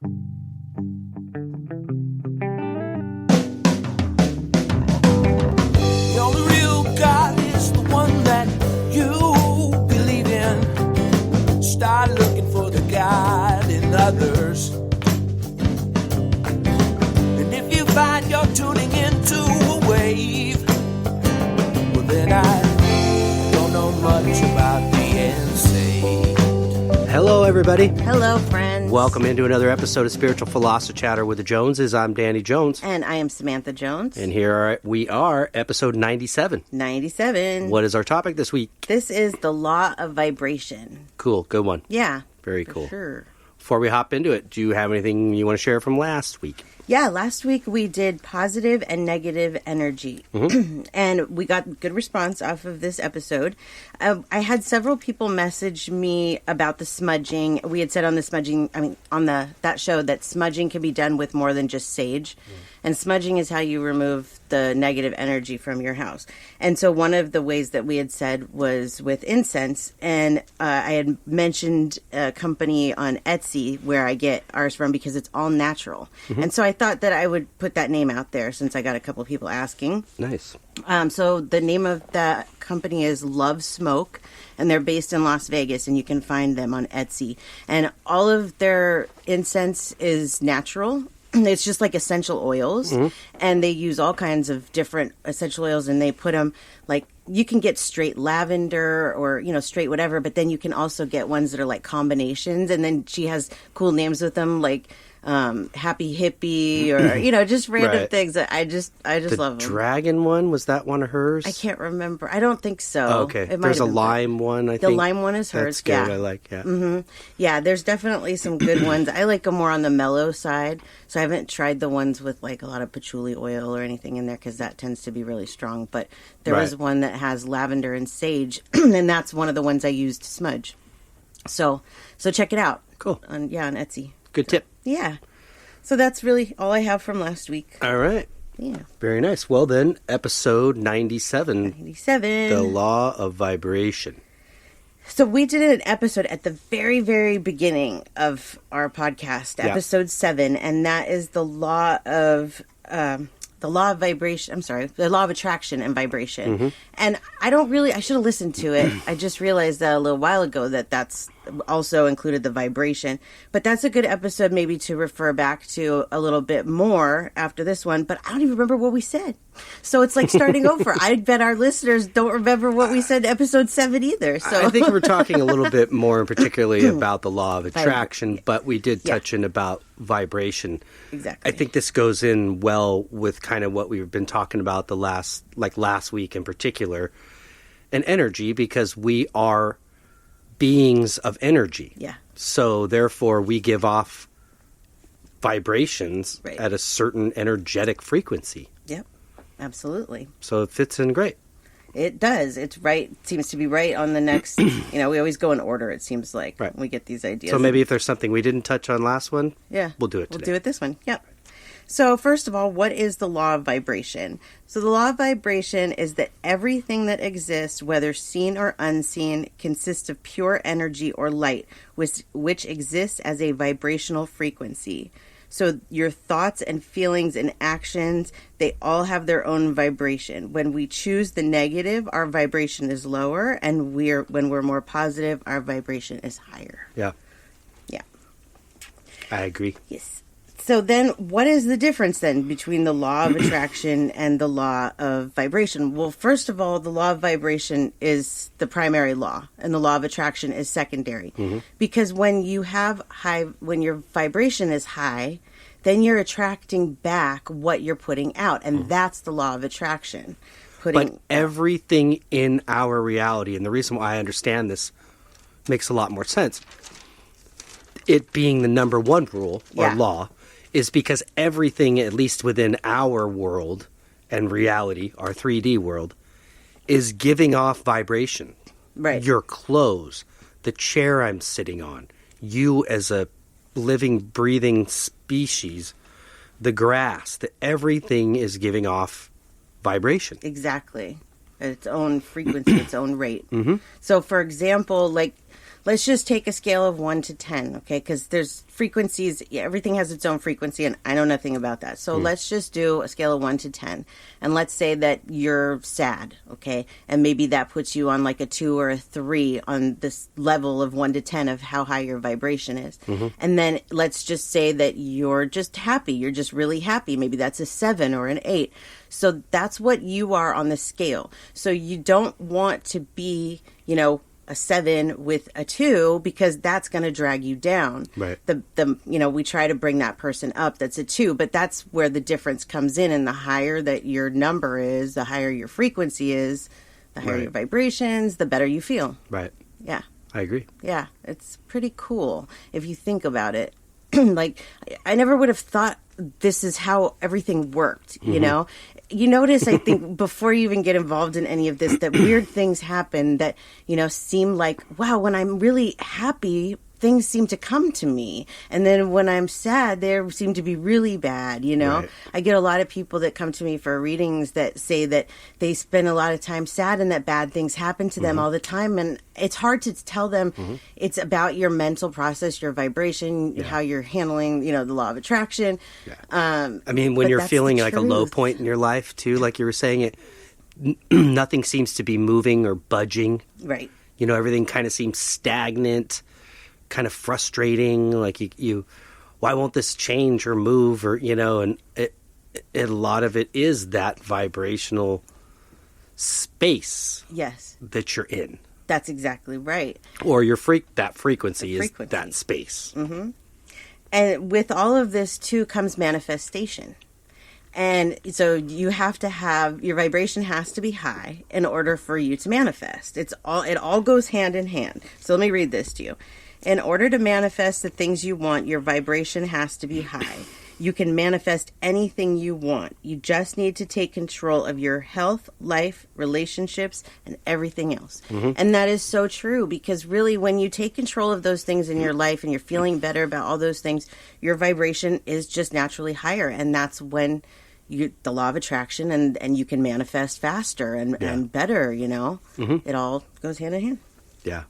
The only real God is the one that you believe in. Start looking for the God in others. And if you find you're tuning into a wave, well then I don't know much about the insane. Hello, everybody. Hello, friends. Welcome into another episode of Spiritual Philosophy Chatter with the Joneses. I'm Danny Jones. And I am Samantha Jones. And we are, episode 97. 97. What is our topic this week? This is the law of vibration. Cool. Good one. Yeah. Very for cool. Sure. Before we hop into it, do you have anything you want to share from last week? Yeah, last week we did positive and negative energy, and we got good response off of this episode. I had several people message me about the smudging. We had said on the smudging, that show that smudging can be done with more than just sage, and smudging is how you remove the negative energy from your house. And so one of the ways that we had said was with incense, and I had mentioned a company on Etsy where I get ours from because it's all natural. And so I thought that I would put that name out there since I got a couple of people asking. Nice. So the name of that company is Love Smoke, and they're based in Las Vegas, and you can find them on Etsy. And all of their incense is natural. It's just like essential oils, and they use all kinds of different essential oils, and they put them like, you can get straight lavender or, straight whatever, but then you can also get ones that are like combinations, and then she has cool names with them, like Happy Hippie or, just random things that I just love them. The dragon one, was that one of hers? I can't remember. I don't think so. Oh, okay. There's a lime one, I think. The lime one is hers. That's good. I like, Yeah, there's definitely some good ones. I like them more on the mellow side, so I haven't tried the ones with like a lot of patchouli oil or anything in there because that tends to be really strong. But there was one that has lavender and sage, and that's one of the ones I use to smudge. So check it out. Cool. On Etsy. Good tip. Yeah. So that's really all I have from last week. All right. Yeah. Very nice. Well then, episode 97. 97. The law of vibration. So we did an episode at the very, very beginning of our podcast, episode 7, and that is the law of vibration. I'm sorry, the law of attraction and vibration. And I should have listened to it. I just realized that a little while ago that's also included the vibration. But that's a good episode maybe to refer back to a little bit more after this one. But I don't even remember what we said. So it's like starting over. I bet our listeners don't remember what we said in episode 7 either. So I think we're talking a little bit more particularly about the law of attraction, but we did touch in about vibration. Exactly. I think this goes in well with kind of what we've been talking about the last week in particular, and energy, because we are beings of energy. Yeah. So therefore we give off vibrations Right. at a certain energetic frequency. Yep. Absolutely. So it fits in great. It does. It's right. It seems to be right on the next, we always go in order, it seems like, Right. when we get these ideas. So maybe if there's something we didn't touch on last one, we'll do it today. We'll do it this one. Yep. So first of all, what is the law of vibration? So the law of vibration is that everything that exists, whether seen or unseen, consists of pure energy or light, which exists as a vibrational frequency. So your thoughts and feelings and actions, they all have their own vibration. When we choose the negative, our vibration is lower, and when we're more positive, our vibration is higher. Yeah. Yeah. I agree. Yes. So then what is the difference then between the law of attraction and the law of vibration? Well, first of all, the law of vibration is the primary law and the law of attraction is secondary. Because when your vibration is high, then you're attracting back what you're putting out. And that's the law of attraction. But everything in our reality, and the reason why I understand this makes a lot more sense, it being the number one rule or law, is because everything, at least within our world and reality, our 3D world, is giving off vibration. Right. Your clothes, the chair I'm sitting on, you as a living, breathing species, the grass, everything is giving off vibration. Exactly. At its own frequency, its own rate. So, for example, like let's just take a scale of 1 to 10, okay? Because there's frequencies. Everything has its own frequency, and I know nothing about that. So let's just do a scale of 1 to 10. And let's say that you're sad, okay? And maybe that puts you on like a 2 or a 3 on this level of 1 to 10 of how high your vibration is. And then let's just say that you're just happy. You're just really happy. Maybe that's a 7 or an 8. So that's what you are on the scale. So you don't want to be, a 7 with a 2, because that's going to drag you down. Right. We try to bring that person up that's a 2, but that's where the difference comes in. And the higher that your number is, the higher your frequency is, the higher your vibrations, the better you feel. Right. Yeah. I agree. Yeah. It's pretty cool if you think about it. Like, I never would have thought this is how everything worked, you know? You notice, I think, before you even get involved in any of this, that weird things happen that, seem like, wow, when I'm really happy, things seem to come to me. And then when I'm sad, they seem to be really bad, Right. I get a lot of people that come to me for readings that say that they spend a lot of time sad and that bad things happen to them all the time. And it's hard to tell them it's about your mental process, your vibration, how you're handling, the law of attraction. Yeah. When you're feeling like a low point in your life, too, like you were saying, nothing seems to be moving or budging. Right. Everything kind of seems stagnant, kind of frustrating. Like you why won't this change or move, or and a lot of it is that vibrational space. Yes. That you're in. That's exactly right. Or that frequency is that space. Mm-hmm. And with all of this too comes manifestation. And so you have to have, your vibration has to be high in order for you to manifest. It all goes hand in hand. So let me read this to you. In order to manifest the things you want, your vibration has to be high. You can manifest anything you want. You just need to take control of your health, life, relationships, and everything else. And that is so true, because really when you take control of those things in your life and you're feeling better about all those things, your vibration is just naturally higher. And that's when the law of attraction and you can manifest faster and better, It all goes hand in hand. Yeah.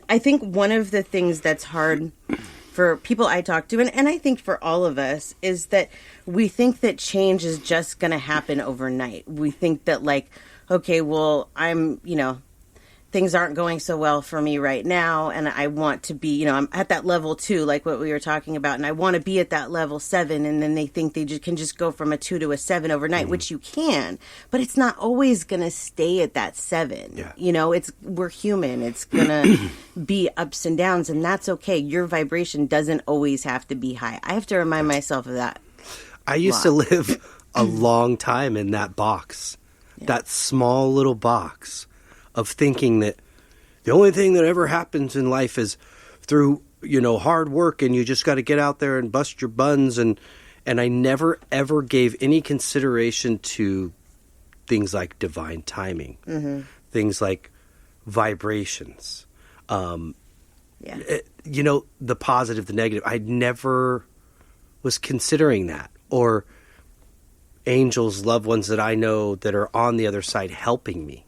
I think one of the things that's hard for people I talk to, and I think for all of us, is that we think that change is just going to happen overnight. We think that, like, okay, well, I'm, things aren't going so well for me right now, and I want to be, I'm at that level 2, like what we were talking about, and I want to be at that level 7, and then they think they can just go from a 2 to a 7 overnight, which you can, but it's not always going to stay at that 7. Yeah. We're human. It's going to be ups and downs, and that's okay. Your vibration doesn't always have to be high. I have to remind myself of that. I used to live a long time in that box, that small little box of thinking that the only thing that ever happens in life is through, hard work, and you just got to get out there and bust your buns. And I never, ever gave any consideration to things like divine timing, things like vibrations, the positive, the negative. I never was considering that, or angels, loved ones that I know that are on the other side helping me.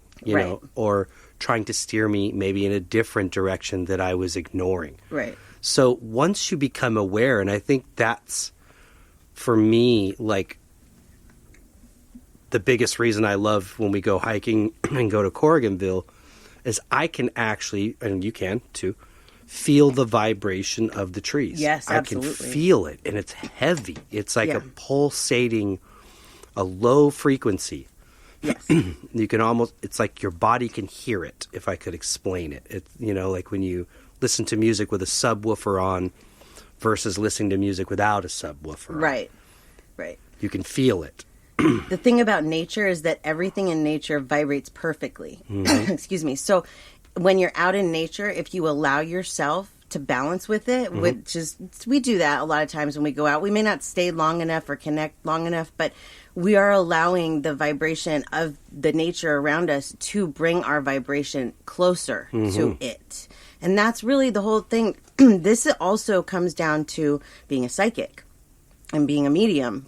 Or trying to steer me maybe in a different direction that I was ignoring. Right. So once you become aware, and I think that's, for me, like, the biggest reason I love when we go hiking and go to Corriganville, is I can actually, and you can too, feel the vibration of the trees. Yes, absolutely. I can feel it, and it's heavy. It's like a pulsating, a low frequency. Yes. You can almost, it's like your body can hear it, if I could explain it. It's, like when you listen to music with a subwoofer on versus listening to music without a subwoofer on. Right. You can feel it. The thing about nature is that everything in nature vibrates perfectly. Excuse me. So when you're out in nature, if you allow yourself to balance with it, which is, we do that a lot of times when we go out. We may not stay long enough or connect long enough, but we are allowing the vibration of the nature around us to bring our vibration closer to it. And that's really the whole thing. This also comes down to being a psychic and being a medium.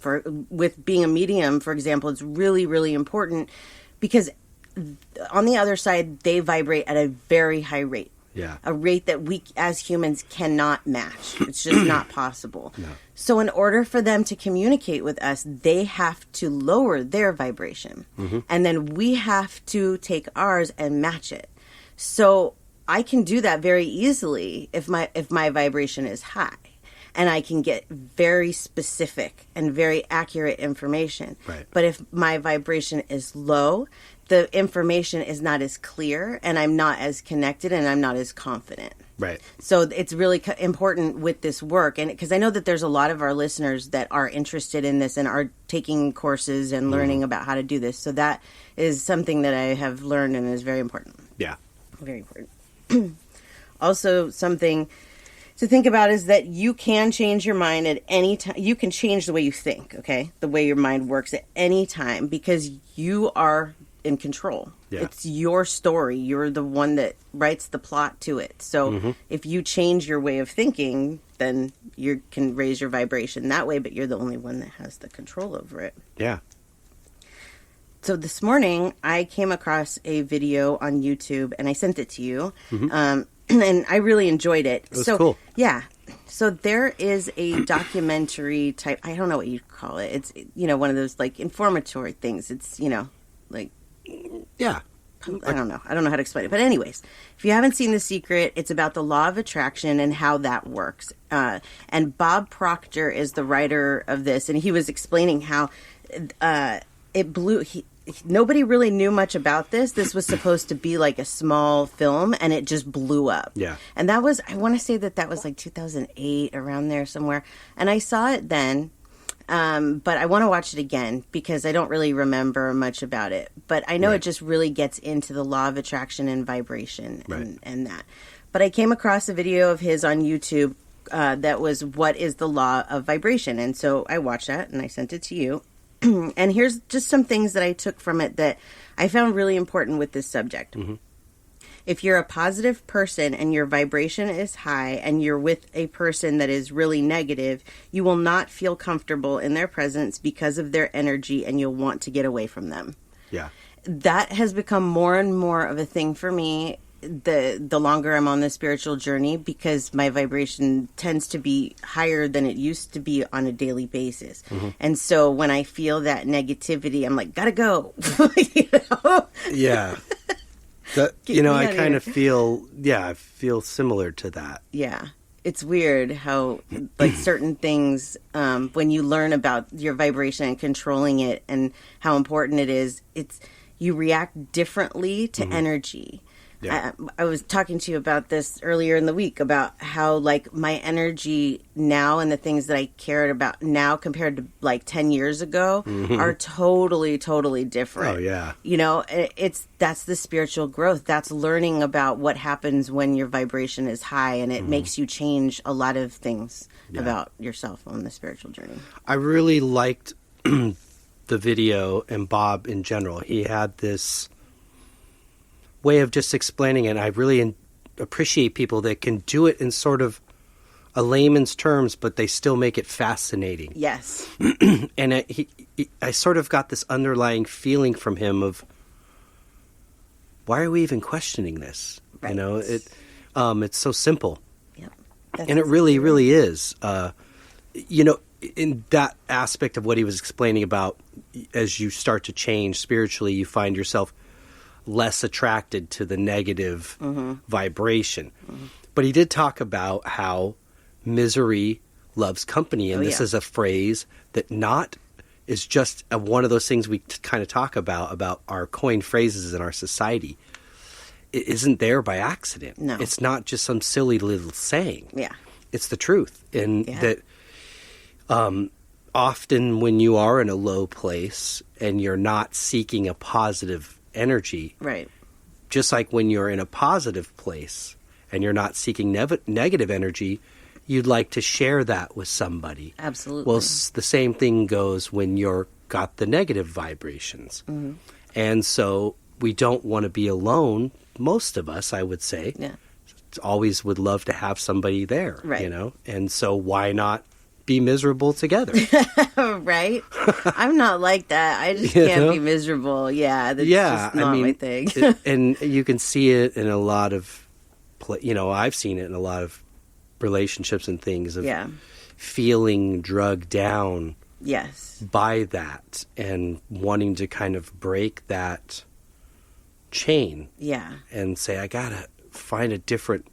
With being a medium, for example, it's really, really important because on the other side, they vibrate at a very high rate. Yeah. A rate that we as humans cannot match. It's just not possible. No. So in order for them to communicate with us, they have to lower their vibration. And then we have to take ours and match it. So I can do that very easily if my vibration is high. And I can get very specific and very accurate information. Right. But if my vibration is low, the information is not as clear, and I'm not as connected, and I'm not as confident. Right. So it's really important with this work, and because I know that there's a lot of our listeners that are interested in this and are taking courses and learning about how to do this. So that is something that I have learned and is very important. Yeah. Very important. Also, something to think about is that you can change your mind at any time. You can change the way you think, okay? The way your mind works at any time, because you are in control. Yeah. It's your story. You're the one that writes the plot to it. So if you change your way of thinking, then you can raise your vibration that way, but you're the only one that has the control over it. Yeah. So this morning, I came across a video on YouTube, and I sent it to you. And I really enjoyed it. It was cool. Yeah. So there is a documentary type, I don't know what you'd call it. It's, one of those like informatory things. It's, like, Yeah. I don't know. I don't know how to explain it. But anyways, if you haven't seen The Secret, it's about the law of attraction and how that works. And Bob Proctor is the writer of this, and he was explaining how it blew... Nobody really knew much about this. This was supposed to be like a small film, and it just blew up. Yeah. And that was, I want to say that was like 2008, around there somewhere. And I saw it then, but I want to watch it again because I don't really remember much about it. But I know it just really gets into the law of attraction and vibration and that. But I came across a video of his on YouTube that was, what is the law of vibration? And so I watched that, and I sent it to you. And here's just some things that I took from it that I found really important with this subject. If you're a positive person and your vibration is high and you're with a person that is really negative, you will not feel comfortable in their presence because of their energy, and you'll want to get away from them. Yeah. That has become more and more of a thing for me the longer I'm on this spiritual journey, because my vibration tends to be higher than it used to be on a daily basis. And so when I feel that negativity, I'm like, gotta go. Yeah. I kind of feel, I feel similar to that. Yeah. It's weird how, like, certain things, when you learn about your vibration and controlling it and how important it is, you react differently to energy. Yeah. I was talking to you about this earlier in the week about how, like, my energy now and the things that I cared about now compared to like 10 years ago are totally, totally different. Oh, yeah. That's the spiritual growth. That's learning about what happens when your vibration is high, and it makes you change a lot of things about yourself on the spiritual journey. I really liked the video and Bob in general. He had this way of just explaining it. I really appreciate people that can do it in sort of a layman's terms, but they still make it fascinating. Yes. And I sort of got this underlying feeling from him of, why are we even questioning this? Right. It's so simple. Yep. And it really, really is. In that aspect of what he was explaining about, as you start to change spiritually, you find yourself less attracted to the negative vibration. But he did talk about how misery loves company. And this is a phrase that is just one of those things we kind of talk about our coined phrases in our society. It isn't there by accident. No. It's not just some silly little saying. Yeah. It's the truth. And that often when you are in a low place and you're not seeking a positive energy, right, just like when you're in a positive place and you're not seeking negative energy, you'd like to share that with somebody. Absolutely. Well, the same thing goes when you're got the negative vibrations. And so we don't want to be alone. Most of us, I would say, always would love to have somebody there, right. And so why not be miserable together? Right? I'm not like that. I just can't be miserable. Yeah, that's just not my thing. And you can see it in a lot of I've seen it in a lot of relationships and things of Yeah. feeling drugged down Yes. by that and wanting to kind of break that chain Yeah. and say, I gotta find a different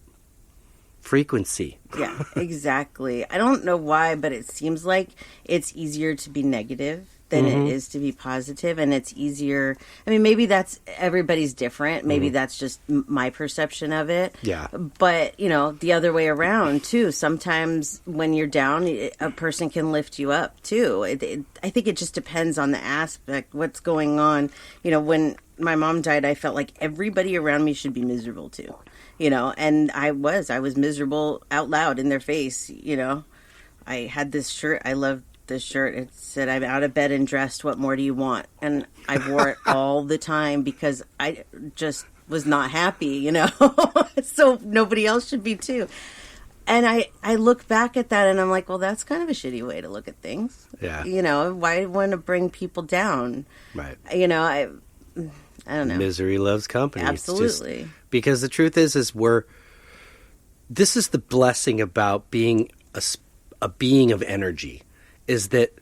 frequency. Yeah, exactly. I don't know why, but it seems like it's easier to be negative than it is to be positive, and it's easier. I mean, maybe that's everybody's different. Maybe that's just my perception of it. Yeah. But, the other way around, too. Sometimes when you're down, a person can lift you up, too. I think it just depends on the aspect, what's going on. When my mom died, I felt like everybody around me should be miserable, too. And I was miserable out loud in their face. I had this shirt. I loved this shirt. It said, I'm out of bed and dressed. What more do you want? And I wore it all the time because I just was not happy, so nobody else should be too. And I look back at that and I'm like, well, that's kind of a shitty way to look at things. Yeah. Why want to bring people down? Right. I don't know. Misery loves company. Absolutely. Because the truth is this is the blessing about being a being of energy, is that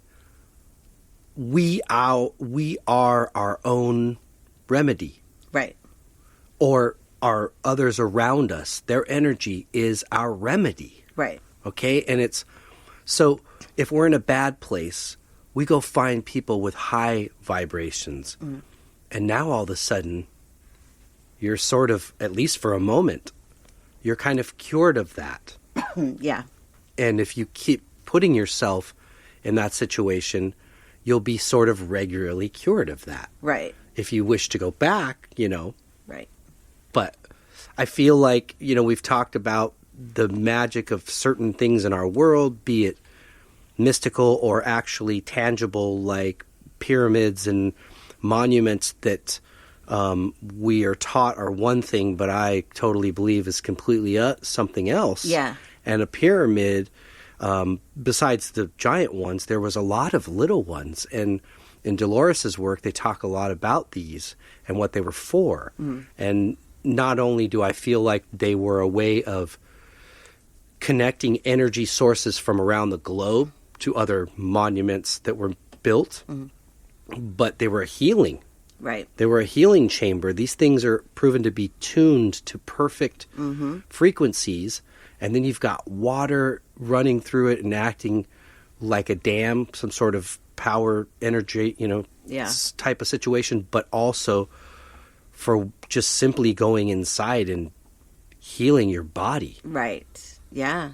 we are our own remedy. Right. Or our others around us, their energy is our remedy. Right. Okay? And so if we're in a bad place, we go find people with high vibrations. Mm. And now all of a sudden, you're sort of, at least for a moment, you're kind of cured of that. Yeah. And if you keep putting yourself in that situation, you'll be sort of regularly cured of that. Right. If you wish to go back, Right. But I feel like, we've talked about the magic of certain things in our world, be it mystical or actually tangible, like pyramids and monuments that we are taught are one thing, but I totally believe is completely something else. Yeah. And a pyramid, besides the giant ones, there was a lot of little ones. And in Dolores's work, they talk a lot about these and what they were for. Mm. And not only do I feel like they were a way of connecting energy sources from around the globe to other monuments that were built, but they were a healing. Right. They were a healing chamber. These things are proven to be tuned to perfect frequencies. And then you've got water running through it and acting like a dam, some sort of power energy, type of situation, but also for just simply going inside and healing your body. Right. Yeah.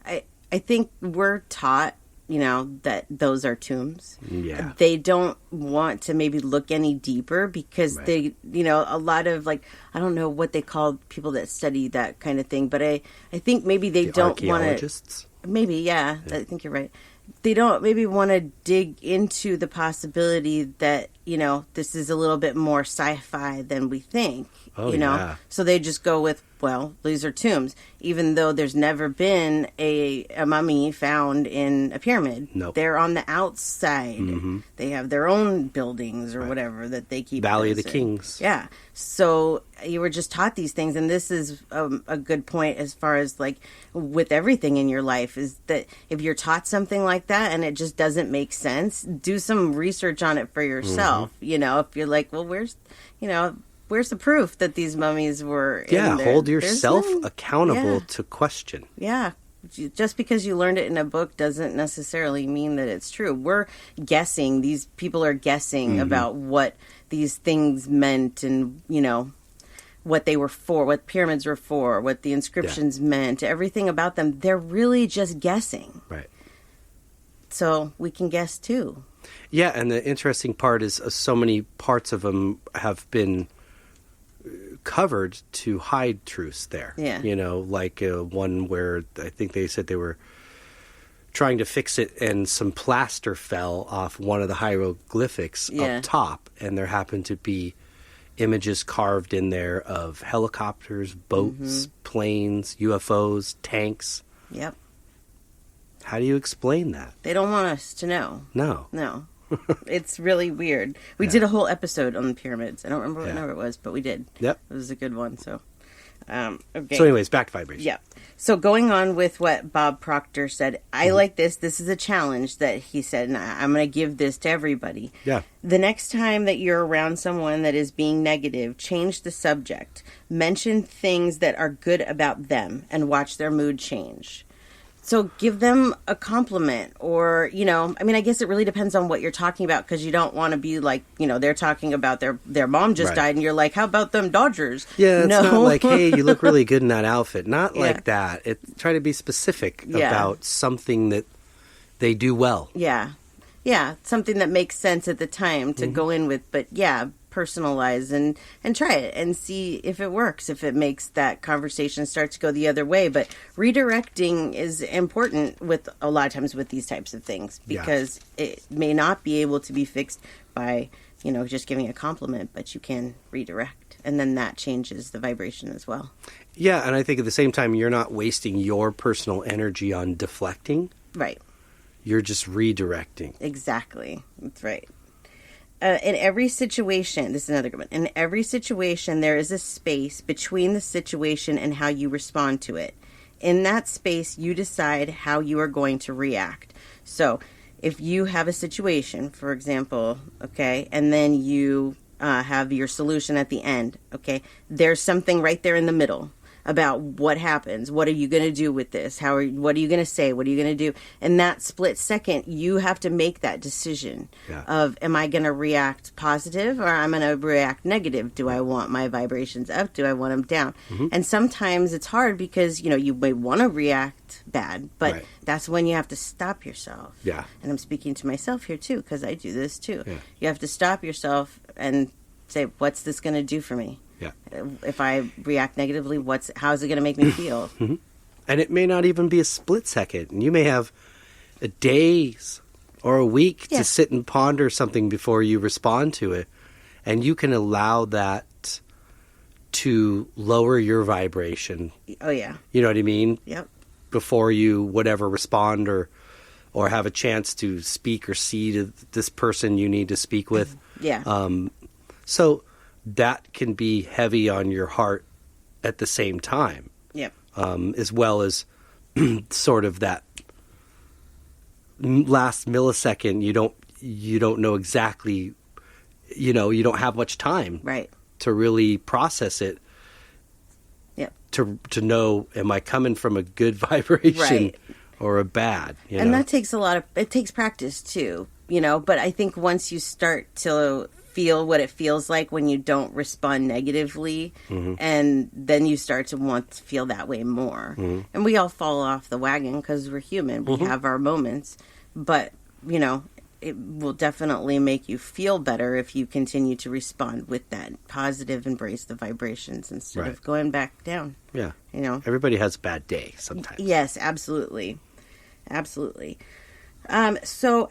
I think we're taught, that those are tombs. Yeah. They don't want to maybe look any deeper because they, a lot of I don't know what they call people that study that kind of thing, but I think maybe they don't want to. Archaeologists? Maybe, yeah. I think you're right. They don't maybe want to dig into the possibility that, this is a little bit more sci-fi than we think, Yeah. So they just go with, well, these are tombs, even though there's never been a mummy found in a pyramid. Nope. They're on the outside. Mm-hmm. They have their own buildings or whatever that they keep. Valley of the Kings. Yeah. So you were just taught these things, and this is a good point as far as with everything in your life, is that if you're taught something like that and it just doesn't make sense, do some research on it for yourself. If you're like, well, where's the proof that these mummies were in there? Hold yourself accountable to question. Yeah. Just because you learned it in a book doesn't necessarily mean that it's true. We're guessing. These people are guessing about what these things meant and, what they were for, what pyramids were for, what the inscriptions meant, everything about them. They're really just guessing. Right. So we can guess too. Yeah, and the interesting part is so many parts of them have been covered to hide truths there. Yeah. Like one where I think they said they were trying to fix it and some plaster fell off one of the hieroglyphics up top, and there happened to be images carved in there of helicopters, boats, planes, UFOs, tanks. Yep. How do you explain that? They don't want us to know. No. It's really weird. We did a whole episode on the pyramids. I don't remember what number it was, but we did. Yep. It was a good one. So, Okay. So anyways, back to vibration. Yeah. So going on with what Bob Proctor said, I like this. This is a challenge that he said, and I'm going to give this to everybody. Yeah. The next time that you're around someone that is being negative, change the subject. Mention things that are good about them and watch their mood change. So give them a compliment or, I guess it really depends on what you're talking about because you don't want to be like, they're talking about their mom just died and you're like, how about them Dodgers? Yeah, it's not like, hey, you look really good in that outfit. Not like that. Try to be specific about something that they do well. Yeah. Yeah, something that makes sense at the time to go in with. But personalize and try it and see if it works, if it makes that conversation start to go the other way. But redirecting is important with a lot of times with these types of things because it may not be able to be fixed by, just giving a compliment, but you can redirect. And then that changes the vibration as well. Yeah, and I think at the same time, you're not wasting your personal energy on deflecting. Right. You're just redirecting. Exactly. That's right. In every situation, this is another good one. In every situation, there is a space between the situation and how you respond to it. In that space, you decide how you are going to react. So, if you have a situation, for example, okay, and then you have your solution at the end, okay, there's something right there in the middle about what happens. What are you going to do with this? What are you going to say? What are you going to do? In that split second, you have to make that decision of, am I going to react positive or I'm going to react negative? Do I want my vibrations up? Do I want them down? And sometimes it's hard because, you may want to react bad, but that's when you have to stop yourself. Yeah. And I'm speaking to myself here too, because I do this too. Yeah. You have to stop yourself and say, what's this going to do for me? Yeah. If I react negatively, how is it going to make me feel? And it may not even be a split second. And you may have a days or a week to sit and ponder something before you respond to it. And you can allow that to lower your vibration. Oh, yeah. You know what I mean? Yep. Before you respond or have a chance to speak or see to this person you need to speak with. Yeah. So that can be heavy on your heart at the same time. Yep. As well as sort of that last millisecond, you don't know exactly, you don't have much time to really process it. Yep. To know, am I coming from a good vibration or a bad? And that takes it takes practice too, but I think once you start to feel what it feels like when you don't respond negatively, and then you start to want to feel that way more. And we all fall off the wagon because we're human. We have our moments, but it will definitely make you feel better if you continue to respond with that positive, embrace the vibrations instead of going back down. Yeah. Everybody has a bad day sometimes. Yes, absolutely. Absolutely. So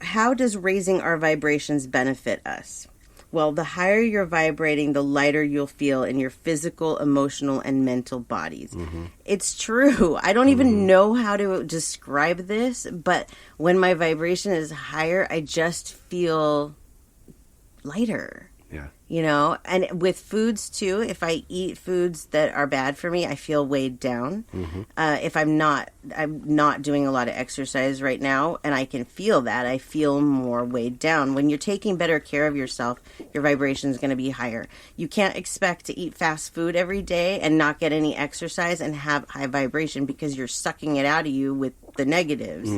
how does raising our vibrations benefit us? Well, the higher you're vibrating, the lighter you'll feel in your physical, emotional, and mental bodies. It's true. I don't even know how to describe this, but when my vibration is higher, I just feel lighter. Yeah. And with foods too, if I eat foods that are bad for me, I feel weighed down. If I'm not doing a lot of exercise right now, and I can feel that, I feel more weighed down. When you're taking better care of yourself, your vibration is going to be higher. You can't expect to eat fast food every day and not get any exercise and have high vibration because you're sucking it out of you with the negatives.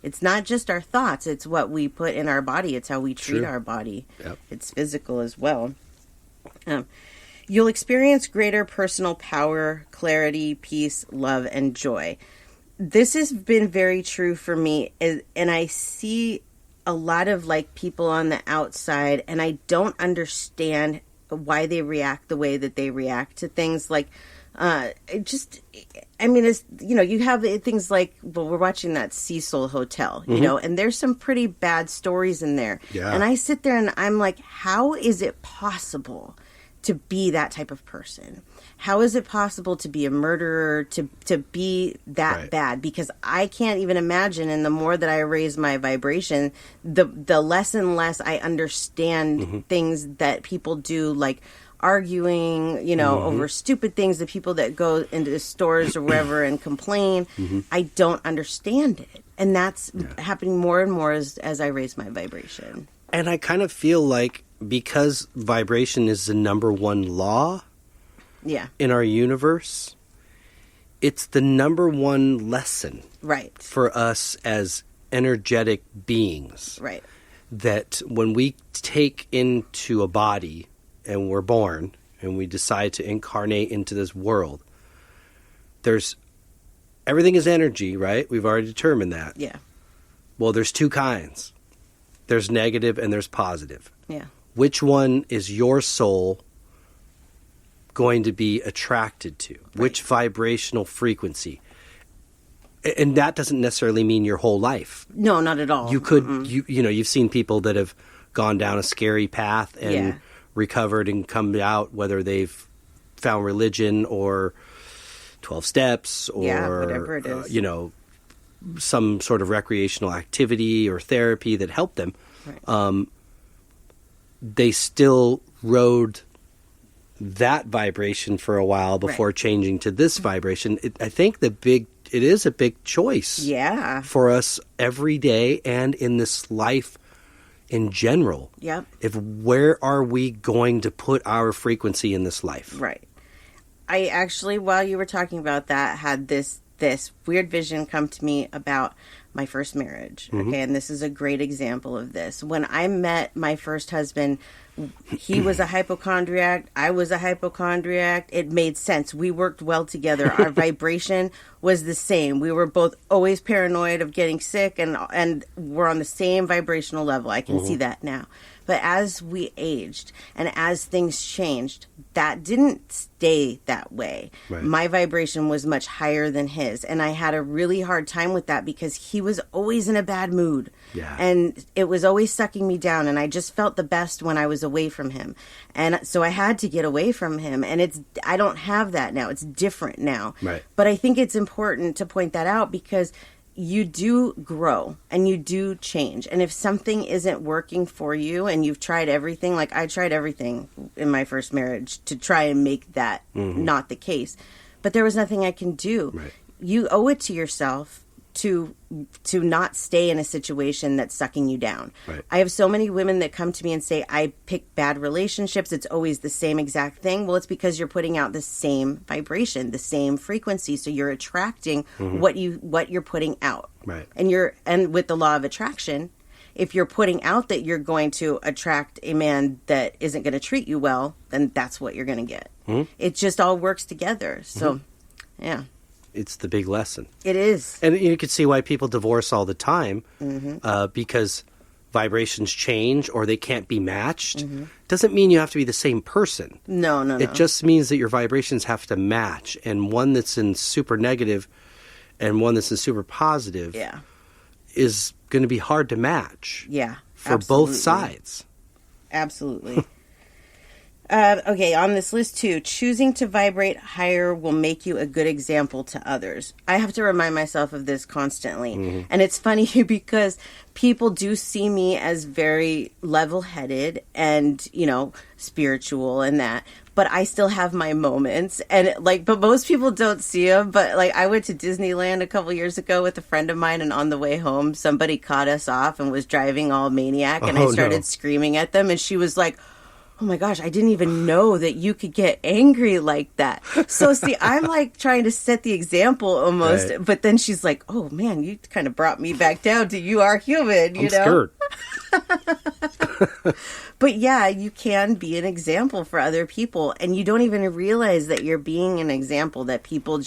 It's not just our thoughts, it's what we put in our body. It's how we treat our body. Yep. It's physical as well. You'll experience greater personal power, clarity, peace, love, and joy. This has been very true for me, and I see a lot of people on the outside, and I don't understand why they react the way that they react to things it's, you have things like, we're watching that Cecil Hotel, and there's some pretty bad stories in there. Yeah. And I sit there and I'm like, how is it possible to be that type of person? How is it possible to be a murderer, to be that bad? Because I can't even imagine, and the more that I raise my vibration, the less and less I understand things that people do, like arguing, over stupid things, the people that go into stores or wherever and complain. I don't understand it. And that's happening more and more as I raise my vibration. And I kind of feel like because vibration is the number one law in our universe, it's the number one lesson for us as energetic beings. Right. That when we take into a body and we're born and we decide to incarnate into this world, everything is energy, right? We've already determined that. Yeah. Well, there's two kinds. There's negative and there's positive. Yeah. Which one is your soul going to be attracted to? Right. Which vibrational frequency? And that doesn't necessarily mean your whole life. No, not at all. You could, you've seen people that have gone down a scary path and recovered and come out, whether they've found religion or 12 steps or, whatever it is. Some sort of recreational activity or therapy that helped them. Right. They still rode that vibration for a while before changing to this vibration. I think it is a big choice for us every day and in this life in general. Yep. Where are we going to put our frequency in this life? Right. I actually, while you were talking about that, had this weird vision come to me about my first marriage. Okay, and this is a great example of this. When I met my first husband, he was a hypochondriac. I was a hypochondriac. It made sense. We worked well together. Our vibration was the same. We were both always paranoid of getting sick, and we're on the same vibrational level. I can see that now. But as we aged and as things changed, that didn't stay that way. Right. My vibration was much higher than his. And I had a really hard time with that because he was always in a bad mood. Yeah. And it was always sucking me down. And I just felt the best when I was away from him. And so I had to get away from him. And I don't have that now. It's different now. Right. But I think it's important to point that out because you do grow and you do change. And if something isn't working for you and you've tried everything, like I tried everything in my first marriage to try and make that not the case, but there was nothing I can do. Right. You owe it to yourself to not stay in a situation that's sucking you down. Right. I have so many women that come to me and say, I pick bad relationships. It's always the same exact thing. Well, it's because you're putting out the same vibration, the same frequency. So you're attracting what you're putting out. Right. And with the law of attraction, if you're putting out that you're going to attract a man that isn't going to treat you well, then that's what you're going to get. It just all works together. So, yeah. It's the big lesson. It is. And you can see why people divorce all the time because vibrations change or they can't be matched. Doesn't mean you have to be the same person. No. It just means that your vibrations have to match. And one that's in super negative and one that's in super positive is going to be hard to match. Yeah. For both sides. Absolutely. Okay, on this list too, choosing to vibrate higher will make you a good example to others. I have to remind myself of this constantly. And it's funny because people do see me as very level-headed and, spiritual and that. But I still have my moments. And but most people don't see them. But I went to Disneyland a couple years ago with a friend of mine. And on the way home, somebody caught us off and was driving all maniac. And I started screaming at them. And she was like, oh my gosh, I didn't even know that you could get angry like that. So see, I'm trying to set the example almost, right. But then she's like, oh man, you kind of brought me back down to you are human, you know? Scared. But yeah, you can be an example for other people and you don't even realize that you're being an example, that people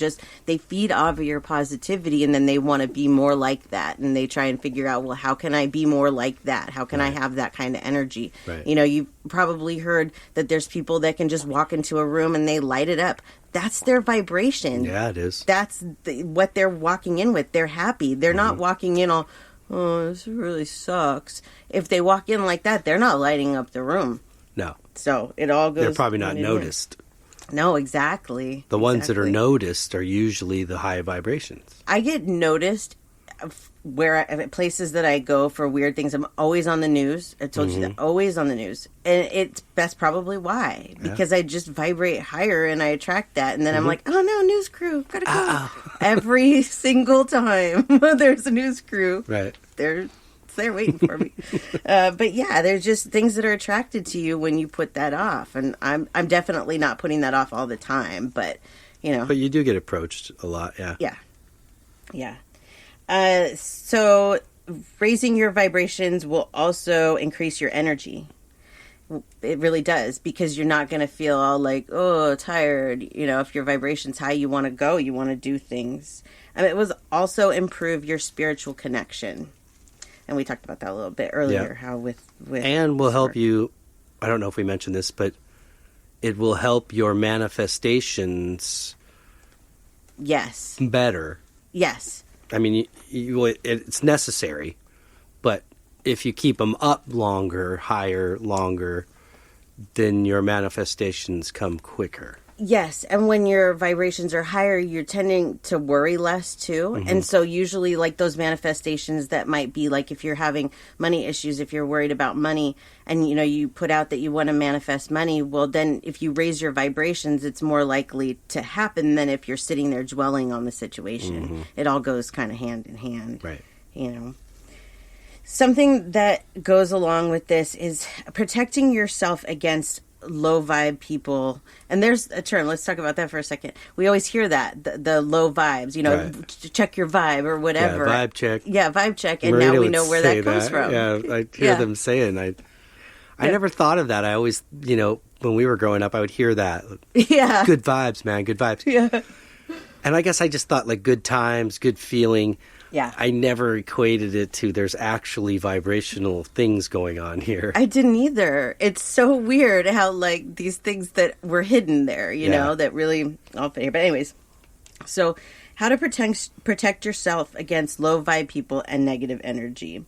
they feed off of your positivity and then they want to be more like that and they try and figure out, well, how can I be more like that? How can I have that kind of energy? Right. You've probably heard that there's people that can just walk into a room and they light it up. That's their vibration. Yeah, it is. That's what they're walking in with. They're happy. They're not walking in all, oh, this really sucks. If they walk in like that, they're not lighting up the room. No. So it all goes... They're probably not noticed. No, exactly. The ones that are noticed are usually the high vibrations. I get noticed places that I go for weird things, I'm always on the news. I told you that, always on the news. And that's probably why. Because I just vibrate higher and I attract that. And then I'm like, oh no, news crew, gotta go. Every single time there's a news crew. Right. They're waiting for me. But yeah, there's just things that are attracted to you when you put that off. And I'm definitely not putting that off all the time, but But you do get approached a lot, yeah. Yeah. Yeah. So raising your vibrations will also increase your energy. It really does, because you're not going to feel all like, oh, tired. If your vibration's high, you want to go, you want to do things. It was also improve your spiritual connection. And we talked about that a little bit earlier, how with and will help you, I don't know if we mentioned this, but it will help your manifestations better. Yes. I mean, it's necessary, but if you keep them up longer, higher, longer, then your manifestations come quicker. Yes, and when your vibrations are higher, you're tending to worry less too. And so usually like those manifestations that might be like if you're having money issues, if you're worried about money and you put out that you want to manifest money, well then if you raise your vibrations, it's more likely to happen than if you're sitting there dwelling on the situation. It all goes kind of hand in hand. Right. Something that goes along with this is protecting yourself against low vibe people. And there's a term, let's talk about that for a second. We always hear that, the low vibes, right. Check your vibe or whatever. Yeah, vibe check. Yeah, vibe check. And Marita now we know where that comes from. Yeah, I hear them saying, I never thought of that. I always, when we were growing up, I would hear that. Yeah. Good vibes, man, good vibes. Yeah. And I guess I just thought like good times, good feeling. Yeah. I never equated it to there's actually vibrational things going on here. I didn't either. It's so weird how like these things that were hidden there, that really all fit here. But anyways, so how to protect yourself against low vibe people and negative energy.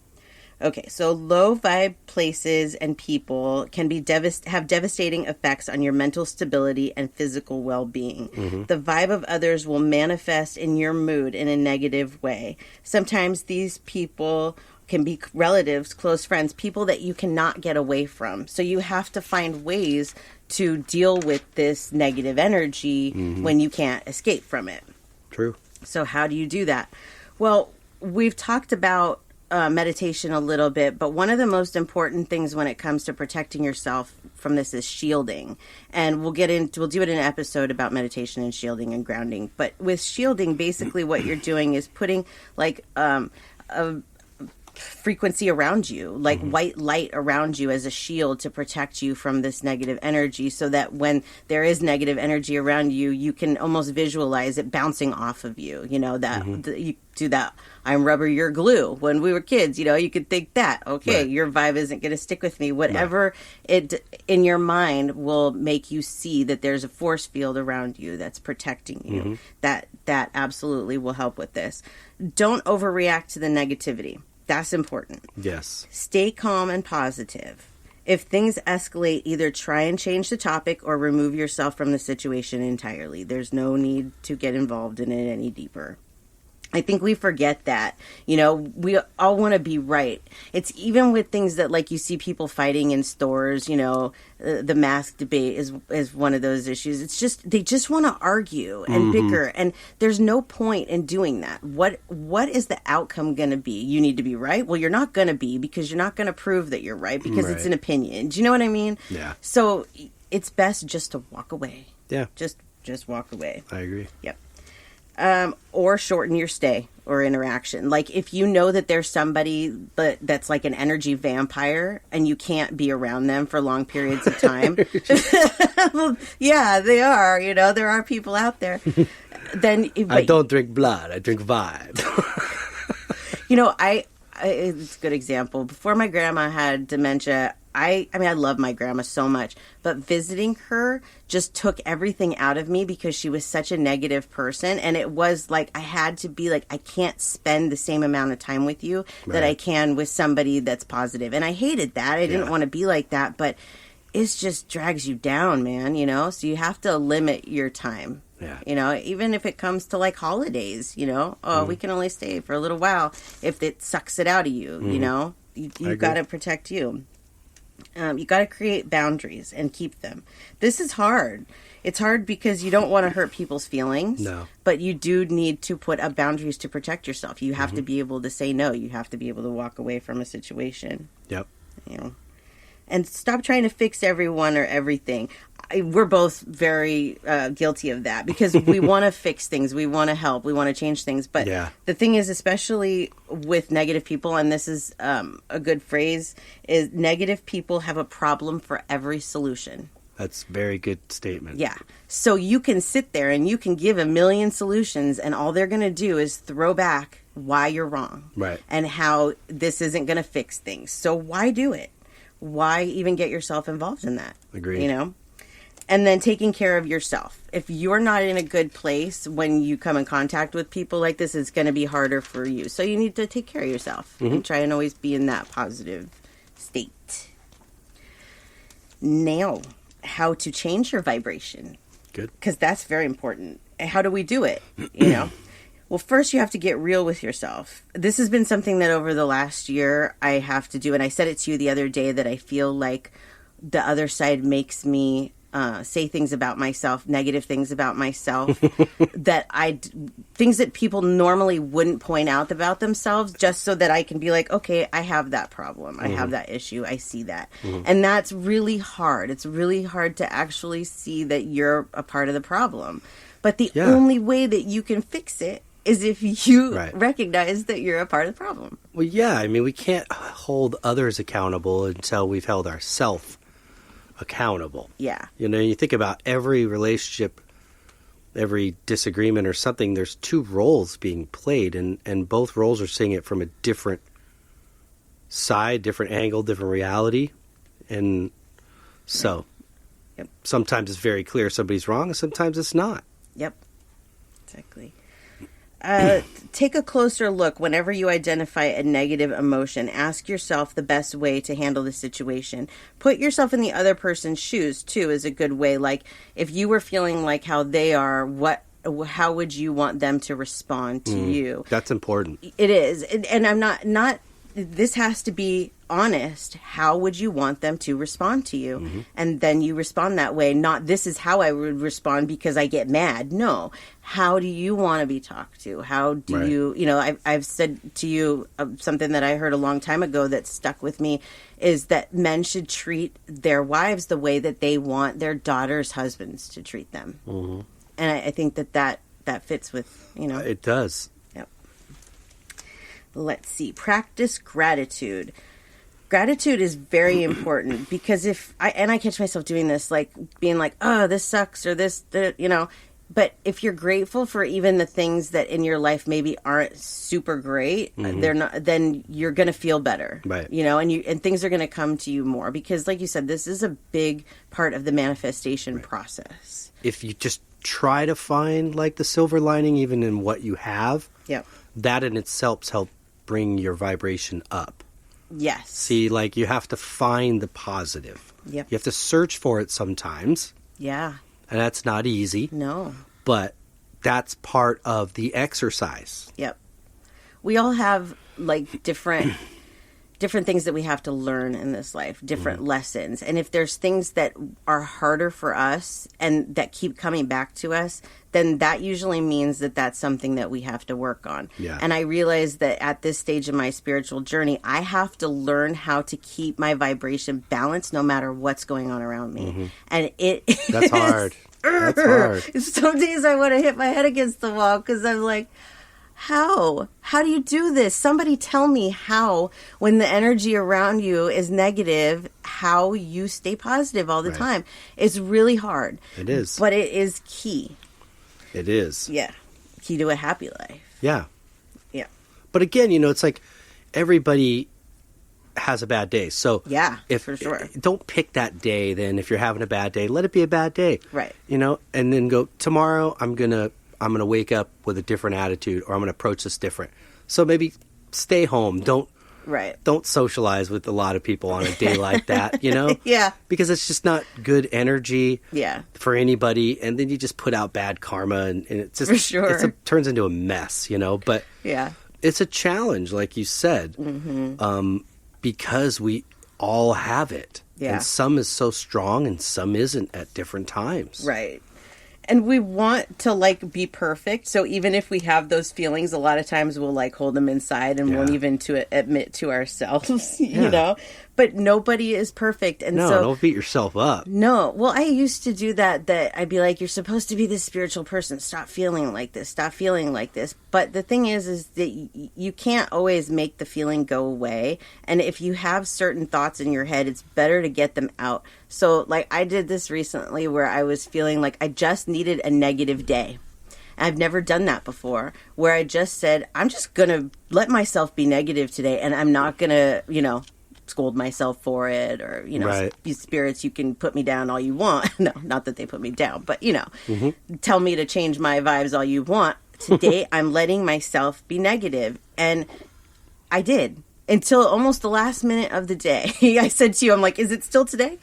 Okay, so low vibe places and people can be have devastating effects on your mental stability and physical well-being. The vibe of others will manifest in your mood in a negative way. Sometimes these people can be relatives, close friends, people that you cannot get away from. So you have to find ways to deal with this negative energy when you can't escape from it. True. So how do you do that? Well, we've talked about meditation a little bit, but one of the most important things when it comes to protecting yourself from this is shielding. And we'll do it in an episode about meditation and shielding and grounding. But with shielding, basically what you're doing is putting like a frequency around you, like white light around you as a shield to protect you from this negative energy, so that when there is negative energy around you, you can almost visualize it bouncing off of you. You do that. I'm rubber, you're glue. When we were kids, you could think that, okay, right. Your vibe isn't going to stick with me. Whatever it in your mind will make you see that there's a force field around you that's protecting you. That absolutely will help with this. Don't overreact to the negativity. That's important. Yes. Stay calm and positive. If things escalate, either try and change the topic or remove yourself from the situation entirely. There's no need to get involved in it any deeper. I think we forget that, we all want to be right. It's even with things that like you see people fighting in stores, the mask debate is one of those issues. It's just, they just want to argue and bicker, and there's no point in doing that. What is the outcome going to be? You need to be right? Well, you're not going to be, because you're not going to prove that you're right, because it's an opinion. Do you know what I mean? Yeah. So it's best just to walk away. Yeah. Just walk away. I agree. Yep. Or shorten your stay or interaction. Like if you know that there's somebody that's like an energy vampire and you can't be around them for long periods of time. Well, yeah, they are, there are people out there. Then I don't drink blood, I drink vibe. It's a good example. Before my grandma had dementia, I love my grandma so much, but visiting her just took everything out of me because she was such a negative person. And it was like, I had to be like, I can't spend the same amount of time with you that I can with somebody that's positive. And I hated that. I didn't want to be like that, but it just drags you down, man, you know? So you have to limit your time. Yeah. You know, even if it comes to like holidays, you know, we can only stay for a little while if it sucks it out of you, you know? You got to protect you. You got to create boundaries and keep them. This is hard. It's hard because you don't want to hurt people's feelings. No. But you do need to put up boundaries to protect yourself. You have to be able to say no. You have to be able to walk away from a situation. Yep. You know, and stop trying to fix everyone or everything. We're both very guilty of that because we want to fix things. We want to help. We want to change things. But the thing is, especially with negative people, and this is a good phrase, is negative people have a problem for every solution. That's a very good statement. Yeah. So you can sit there and you can give a million solutions and all they're going to do is throw back why you're wrong. Right. And how this isn't going to fix things. So why do it? Why even get yourself involved in that? Agreed. You know? And then taking care of yourself. If you're not in a good place when you come in contact with people like this, it's going to be harder for you. So you need to take care of yourself and try and always be in that positive state. Now, how to change your vibration. Good. Because that's very important. How do we do it? You know? Well, first you have to get real with yourself. This has been something that over the last year I have to do. And I said it to you the other day that I feel like the other side makes me say things about myself, negative things about myself, things that people normally wouldn't point out about themselves, just so that I can be like, okay, I have that problem. I have that issue. I see that. And that's really hard. It's really hard to actually see that you're a part of the problem. But the only way that you can fix it is if you recognize that you're a part of the problem. Well, yeah. I mean, we can't hold others accountable until we've held ourselves accountable. Yeah. You know, you think about every relationship, every disagreement or something, there's two roles being played, and both roles are seeing it from a different side, different angle, different reality. And so sometimes it's very clear somebody's wrong, and sometimes it's not. Yep. Exactly. Take a closer look whenever you identify a negative emotion. Ask yourself the best way to handle the situation. Put yourself in the other person's shoes, too, is a good way. Like, if you were feeling like how they are, how would you want them to respond to you? That's important. It is. And I'm not this has to be honest. How would you want them to respond to you? And then you respond that way. Not, this is how I would respond because I get mad. No. How do you want to be talked to? How do you know, I've said to you something that I heard a long time ago that stuck with me, is that men should treat their wives the way that they want their daughters' husbands to treat them. And I think that fits with, you know. It does. Let's see. Practice gratitude. Gratitude is very important because I catch myself doing this, like being like, oh, this sucks or this, you know, but if you're grateful for even the things that in your life maybe aren't super great, they're not, then you're going to feel better, right? You know, and things are going to come to you more because, like you said, this is a big part of the manifestation process. If you just try to find like the silver lining even in what you have, that in itself helps bring your vibration up. Yes. See, like you have to find the positive. You have to search for it sometimes. Yeah. And that's not easy. No. But that's part of the exercise. Yep. We all have like different things that we have to learn in this life, different lessons. And if there's things that are harder for us and that keep coming back to us, then that usually means that that's something that we have to work on. Yeah. And I realize that at this stage of my spiritual journey, I have to learn how to keep my vibration balanced no matter what's going on around me. And that's hard. That's hard. Some days I want to hit my head against the wall because I'm like, how do you do this? Somebody tell me how, when the energy around you is negative, how you stay positive all the time. It's really hard. It is. But it is key. It is. Yeah. Key to a happy life. Yeah. Yeah. But again, you know, it's like everybody has a bad day. So for sure. Don't pick that day then. If you're having a bad day, let it be a bad day. Right. You know, and then go, tomorrow I'm going to wake up with a different attitude, or I'm going to approach this different. So maybe stay home. Don't Right. Don't socialize with a lot of people on a day like that, Yeah. Because it's just not good energy Yeah. for anybody. And then you just put out bad karma, and it's just, For sure. it turns into a mess, But Yeah. it's a challenge, like you said, because we all have it. Yeah. And some is so strong and some isn't at different times. Right. And we want to, like, be perfect. So even if we have those feelings, a lot of times we'll, like, hold them inside and won't even admit to ourselves, you know? But nobody is perfect. And No, so, don't beat yourself up. no. Well, I used to do that I'd be like, you're supposed to be this spiritual person. Stop feeling like this. Stop feeling like this. But the thing is that you can't always make the feeling go away. And if you have certain thoughts in your head, it's better to get them out. So, like, I did this recently where I was feeling like I just needed a negative day. I've never done that before, where I just said, I'm just going to let myself be negative today, and I'm not going to, scold myself for it, or, Right. spirits, you can put me down all you want. No, not that they put me down, but, tell me to change my vibes all you want. Today, I'm letting myself be negative. And I did. Until almost the last minute of the day. I said to you, I'm like, is it still today?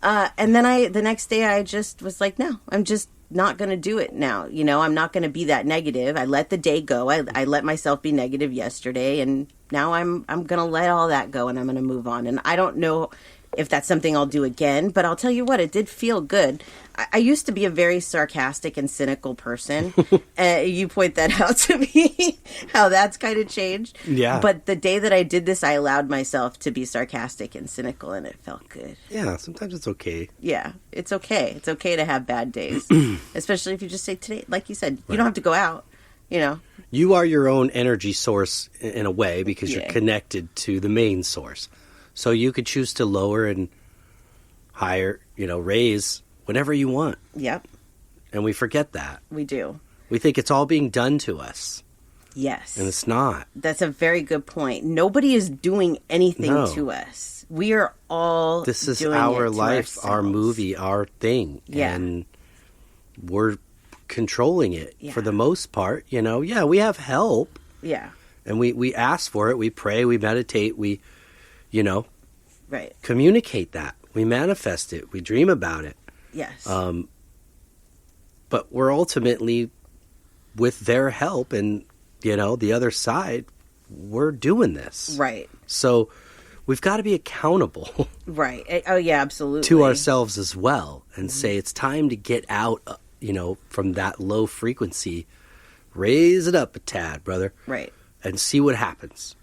And then the next day I just was like, no, I'm just not going to do it now. I'm not going to be that negative. I let the day go. I let myself be negative yesterday, and now I'm going to let all that go, and I'm going to move on. And I don't know if that's something I'll do again, but I'll tell you what, it did feel good. I used to be a very sarcastic and cynical person. You point that out to me, how that's kind of changed. Yeah. But the day that I did this, I allowed myself to be sarcastic and cynical, and it felt good. Yeah, sometimes it's okay. Yeah, it's okay. It's okay to have bad days, especially if you just say today, like you said, you don't have to go out, You are your own energy source in a way, because you're connected to the main source. So you could choose to lower and higher, raise whenever you want. Yep, And we forget that. we do. We think it's all being done to us, Yes. and it's not. That's a very good point. Nobody is doing anything No. to us. We are all This is doing our it to life, our ourselves. movie, our thing. Yeah. And we're controlling it Yeah. for the most part. Yeah, we have help, Yeah, and we ask for it. We pray, we meditate, we, right. communicate that. We manifest it. We dream about it. Yes. But we're ultimately, with their help and, the other side, we're doing this. right. So we've got to be accountable Right. Oh, yeah, absolutely. to ourselves as well, and say it's time to get out, from that low frequency, raise it up a tad, brother, Right. and see what happens.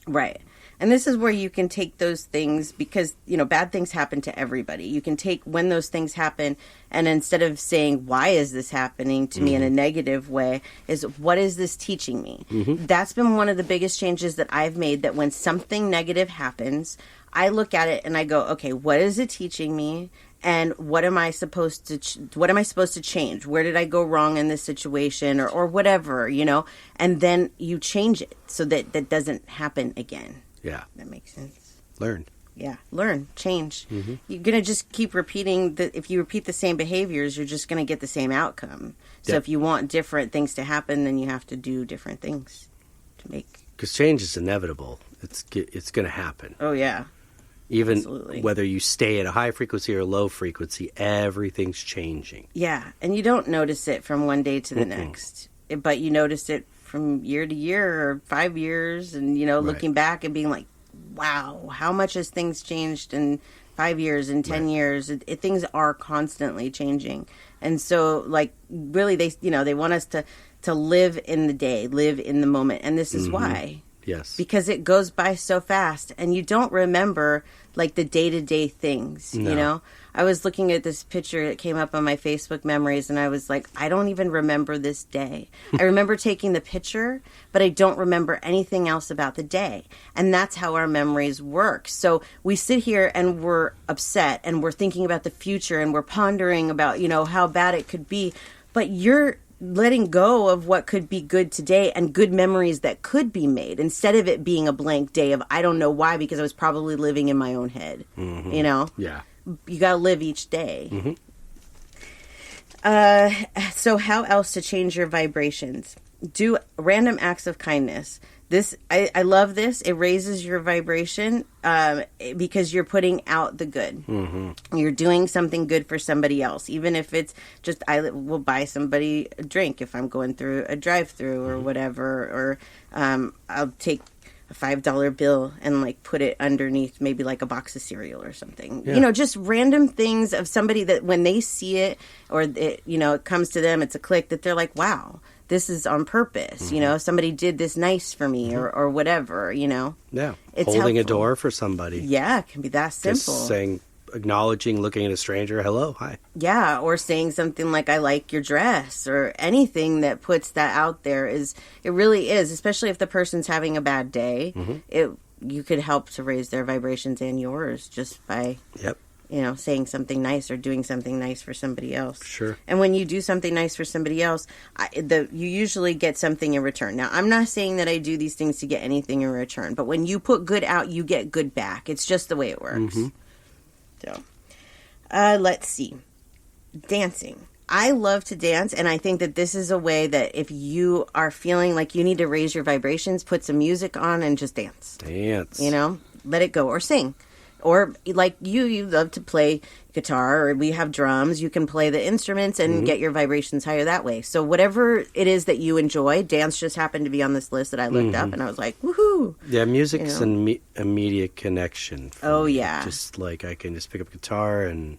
Right. And this is where you can take those things, because, bad things happen to everybody. You can take when those things happen, and instead of saying, why is this happening to me in a negative way, is what is this teaching me? That's been one of the biggest changes that I've made, that when something negative happens, I look at it and I go, okay, what is it teaching me? And what am I supposed to change? Where did I go wrong in this situation, or whatever, And then you change it so that that doesn't happen again. Yeah. That makes sense. Learn. Yeah. Learn. Change. You're going to just keep repeating if you repeat the same behaviors, you're just going to get the same outcome. So Yeah. if you want different things to happen, then you have to do different things to make. Because change is inevitable. It's going to happen. Oh, yeah. Even Absolutely. whether you stay at a high frequency or a low frequency, everything's changing. Yeah. And you don't notice it from one day to the next, but you notice it from year to year or 5 years, and, looking back and being like, wow, how much has things changed in 5 years and 10 years? Things are constantly changing. And so, like, really, they want us to live in the day, live in the moment. And this is why. Yes. Because it goes by so fast, and you don't remember, like, the day-to-day things, No. I was looking at this picture that came up on my Facebook memories, and I was like, I don't even remember this day. I remember taking the picture, but I don't remember anything else about the day. And that's how our memories work. So we sit here and we're upset, and we're thinking about the future, and we're pondering about, how bad it could be. But you're letting go of what could be good today and good memories that could be made, instead of it being a blank day of, I don't know why, because I was probably living in my own head, Yeah. You got to live each day. So how else to change your vibrations? Do random acts of kindness. I love this. It raises your vibration because you're putting out the good. Mm-hmm. You're doing something good for somebody else, even if it's just I will buy somebody a drink if I'm going through a drive-through or whatever, or I'll take a $5 bill and like put it underneath maybe like a box of cereal or something. Yeah. Just random things of somebody that when they see it or it comes to them, it's a click that they're like, wow, this is on purpose. Mm-hmm. Somebody did this nice for me or whatever, Yeah. It's holding helpful. A door for somebody. Yeah, it can be that simple. Just saying, acknowledging, looking at a stranger, hello, hi. Yeah, or saying something like, I like your dress, or anything that puts that out there it really is, especially if the person's having a bad day, you could help to raise their vibrations and yours just by, saying something nice or doing something nice for somebody else. Sure. And when you do something nice for somebody else, you usually get something in return. Now, I'm not saying that I do these things to get anything in return, but when you put good out, you get good back. It's just the way it works. Mm-hmm. So, let's see. Dancing. I love to dance, and I think that this is a way that if you are feeling like you need to raise your vibrations, put some music on and just dance. Dance. Let it go, or sing. Or like you love to play guitar, or we have drums. You can play the instruments and get your vibrations higher that way. So whatever it is that you enjoy, dance just happened to be on this list that I looked up, and I was like, woohoo! Yeah, music's an immediate connection. Oh, me. yeah. Just like I can just pick up guitar and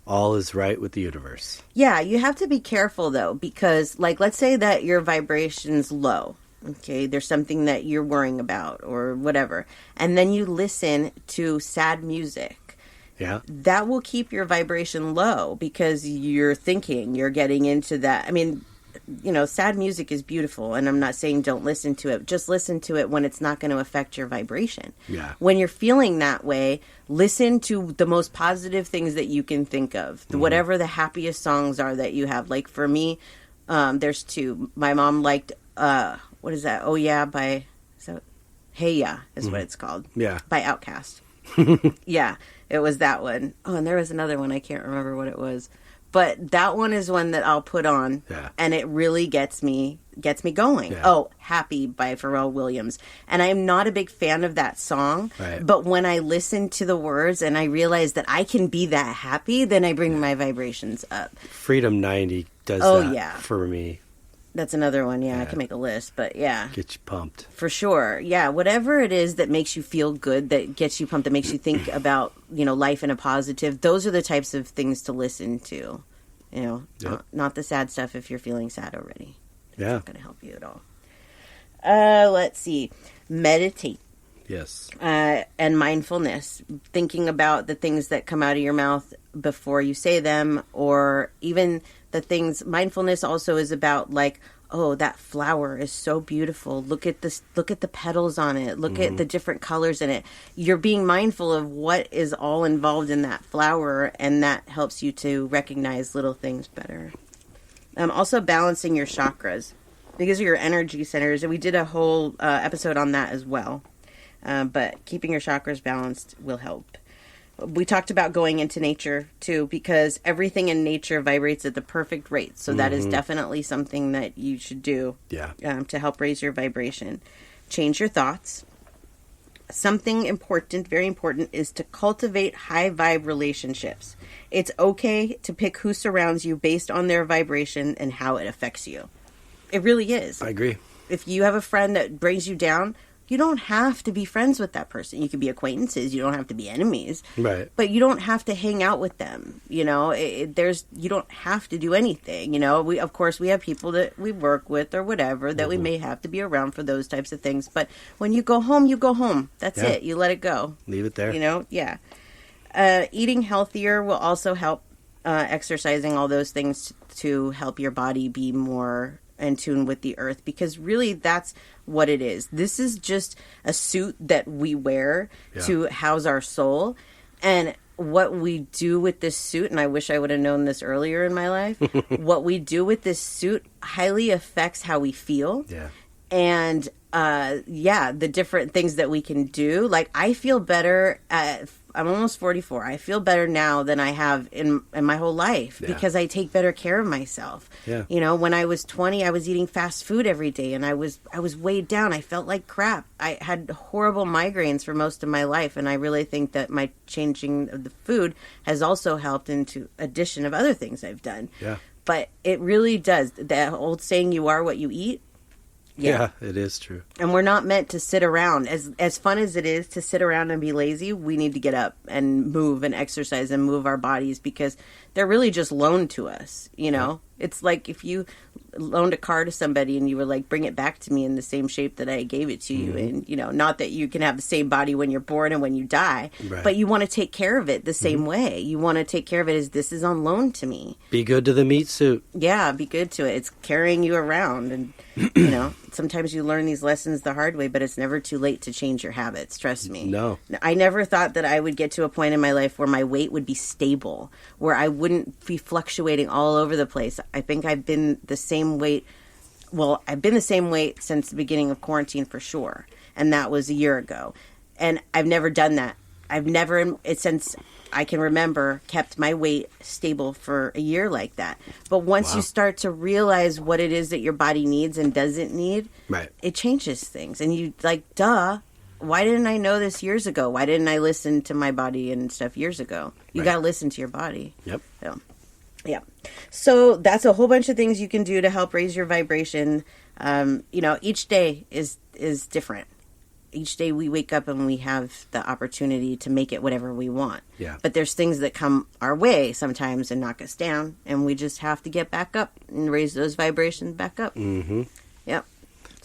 all is right with the universe. Yeah, you have to be careful, though, because like let's say that your vibration's low. Okay, there's something that you're worrying about or whatever. And then you listen to sad music. Yeah. That will keep your vibration low because you're getting into that. I mean, sad music is beautiful, and I'm not saying don't listen to it. Just listen to it when it's not going to affect your vibration. Yeah. When you're feeling that way, listen to the most positive things that you can think of. Whatever the happiest songs are that you have. Like for me, there's two. My mom liked... what is that? Oh Yeah Hey Ya is what it's called. Yeah. By Outkast. Yeah, it was that one. Oh, and there was another one. I can't remember what it was. But that one is one that I'll put on. Yeah. And it really gets me going. Yeah. Oh, Happy by Pharrell Williams. And I'm not a big fan of that song. Right. But when I listen to the words and I realize that I can be that happy, then I bring my vibrations up. Freedom 90 does that for me. That's another one, I can make a list, but yeah. Get you pumped. For sure. Yeah, whatever it is that makes you feel good, that gets you pumped, that makes you think about, life in a positive, those are the types of things to listen to. Not the sad stuff if you're feeling sad already. It's not going to help you at all. Let's see. Meditate. Yes. And mindfulness. Thinking about the things that come out of your mouth before you say them, or even the things. Mindfulness also is about like, oh, that flower is so beautiful. Look at this. Look at the petals on it. Look at the different colors in it. You're being mindful of what is all involved in that flower, and that helps you to recognize little things better. Also balancing your chakras, because of your energy centers, and we did a whole episode on that as well. But keeping your chakras balanced will help. We talked about going into nature, too, because everything in nature vibrates at the perfect rate. So that is definitely something that you should do to help raise your vibration. Change your thoughts. Something important, very important, is to cultivate high-vibe relationships. It's okay to pick who surrounds you based on their vibration and how it affects you. It really is. I agree. If you have a friend that brings you down, you don't have to be friends with that person. You can be acquaintances. You don't have to be enemies. Right. But you don't have to hang out with them. You don't have to do anything. We have people that we work with or whatever that we may have to be around for those types of things. But when you go home, you go home. That's it. You let it go. Leave it there. Yeah. Eating healthier will also help. Exercising, all those things to help your body be more in tune with the earth, because really that's what it is. This is just a suit that we wear to house our soul, and what we do with this suit, and I wish I would have known this earlier in my life, what we do with this suit highly affects how we feel. And the different things that we can do. Like, I feel better I'm almost 44. I feel better now than I have in my whole life because I take better care of myself. Yeah. You know, when I was 20, I was eating fast food every day and I was weighed down. I felt like crap. I had horrible migraines for most of my life, and I really think that my changing of the food has also helped into addition of other things I've done. Yeah. But it really does. That old saying, you are what you eat. Yeah, it is true. And we're not meant to sit around. As fun as it is to sit around and be lazy, we need to get up and move and exercise and move our bodies because they're really just loaned to us, you know? Yeah. It's like if you loaned a car to somebody and you were like, bring it back to me in the same shape that I gave it to you. And, you know, not that you can have the same body when you're born and when you die, but you want to take care of it the same way. You want to take care of it as this is on loan to me. Be good to the meat suit. Yeah, be good to it. It's carrying you around. And, you know, sometimes you learn these lessons the hard way, but it's never too late to change your habits. Trust me. No. I never thought that I would get to a point in my life where my weight would be stable, where I wouldn't be fluctuating all over the place. I think I've been the same weight. Well, I've been the same weight since the beginning of quarantine for sure. And that was a year ago. And I've never done that. I've never, since I can remember, kept my weight stable for a year like that. But once you start to realize what it is that your body needs and doesn't need, it changes things. And you like, duh, why didn't I know this years ago? Why didn't I listen to my body and stuff years ago? You got to listen to your body. Yep. So, yeah. So that's a whole bunch of things you can do to help raise your vibration. You know, each day is different. Each day we wake up and we have the opportunity to make it whatever we want. Yeah. But there's things that come our way sometimes and knock us down, and we just have to get back up and raise those vibrations back up. Mm-hmm. Yep.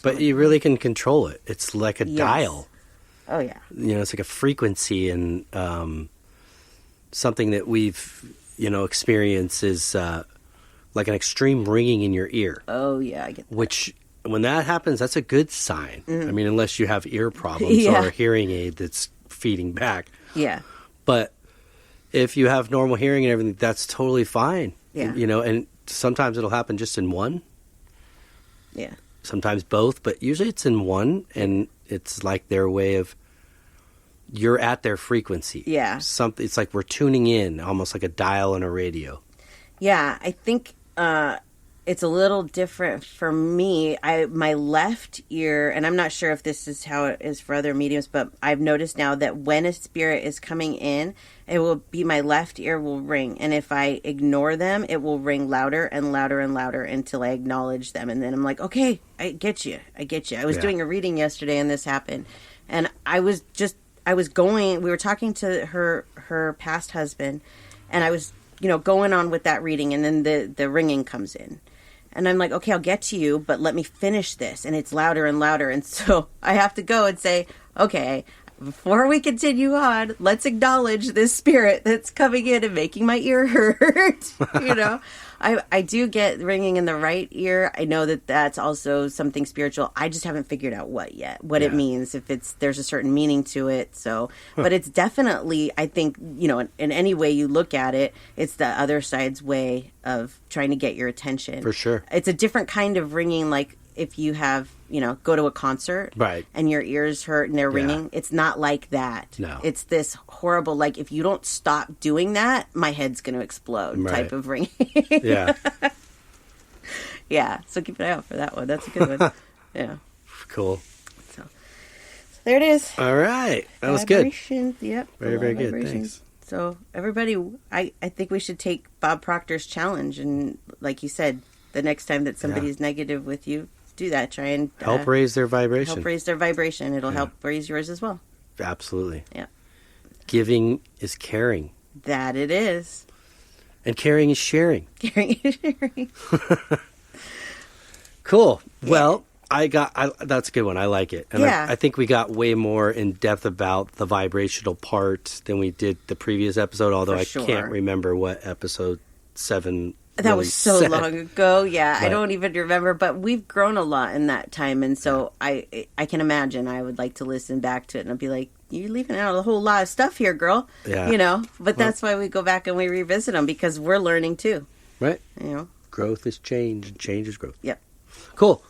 But you really can control it. It's like a dial. Oh, yeah. You know, it's like a frequency, and something that we've, you know, experienced is like an extreme ringing in your ear. Oh, yeah, I get that. Which, when that happens, that's a good sign. I mean, unless you have ear problems or a hearing aid that's feeding back. Yeah. But if you have normal hearing and everything, that's totally fine. Yeah. You know, and sometimes it'll happen just in one. Yeah. Sometimes both, but usually it's in one, and it's like their way of, you're at their frequency. Yeah. It's like we're tuning in, almost like a dial on a radio. Yeah, I think it's a little different for me. My left ear, and I'm not sure if this is how it is for other mediums, but I've noticed now that when a spirit is coming in, it will be my left ear will ring. And if I ignore them, it will ring louder and louder and louder until I acknowledge them. And then I'm like, okay, I get you. I was doing a reading yesterday and this happened. And we were talking to her past husband, and I was, you know, going on with that reading, and then the ringing comes in. And I'm like, okay, I'll get to you, but let me finish this. And it's louder and louder. And so I have to go and say, okay, before we continue on, let's acknowledge this spirit that's coming in and making my ear hurt. You know, I do get ringing in the right ear. I know that that's also something spiritual. I just haven't figured out what it means, if there's a certain meaning to it. So, but it's definitely, I think, you know, in any way you look at it, it's the other side's way of trying to get your attention. For sure. It's a different kind of ringing, like if you have, you know, go to a concert and your ears hurt and they're ringing. It's not like that. No. It's this horrible, like, if you don't stop doing that, my head's going to explode type of ringing. Yeah. Yeah. So keep an eye out for that one. That's a good one. Yeah. Cool. So there it is. All right. That was good. Yep. Very, very good. Thanks. So everybody, I think we should take Bob Proctor's challenge. And like you said, the next time that somebody's negative with you, do that. Try and help raise their vibration. It'll help raise yours as well. Absolutely. Yeah. Giving is caring. That it is. And caring is sharing. Caring is sharing. Cool. Yeah. Well, that's a good one. I like it. And I think we got way more in depth about the vibrational part than we did the previous episode, although can't remember what episode 7 that was so long ago. Yeah, I don't even remember, but we've grown a lot in that time, and so I can imagine I would like to listen back to it and I'd be like, you're leaving out a whole lot of stuff here, girl. Yeah. You know, but that's why we go back and we revisit them, because we're learning too. Right. You know, growth is change and change is growth. Yep. Cool.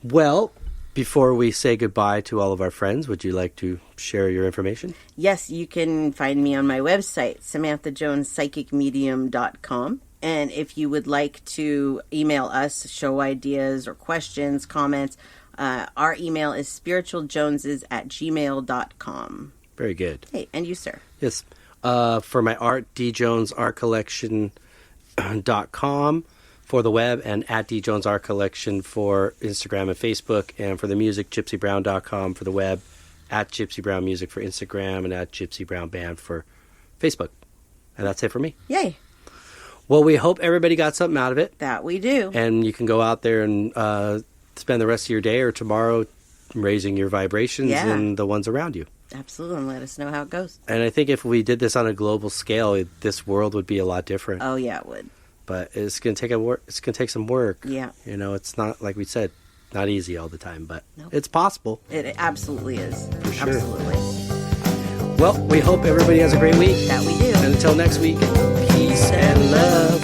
Well, Before we say goodbye to all of our friends, would you like to share your information? Yes, you can find me on my website, SamanthaJonesPsychicMedium.com. And if you would like to email us, show ideas or questions, comments, our email is spiritualjoneses@gmail.com. Very good. Hey, and you, sir? Yes. For my art, djonesartcollection.com for the web, and at djonesartcollection for Instagram and Facebook. And for the music, gypsybrown.com for the web, at Gypsy Brown Music for Instagram, and at Gypsy Brown Band for Facebook. And that's it for me. Yay. Well, we hope everybody got something out of it. That we do. And you can go out there and spend the rest of your day or tomorrow raising your vibrations and the ones around you. Absolutely, and let us know how it goes. And I think if we did this on a global scale, this world would be a lot different. Oh yeah, it would. But it's going to take it's going to take some work. Yeah. You know, it's not, like we said, not easy all the time, but it's possible. It absolutely is. For sure. Absolutely. Well, we hope everybody has a great week. That we do. And until next week, peace and love.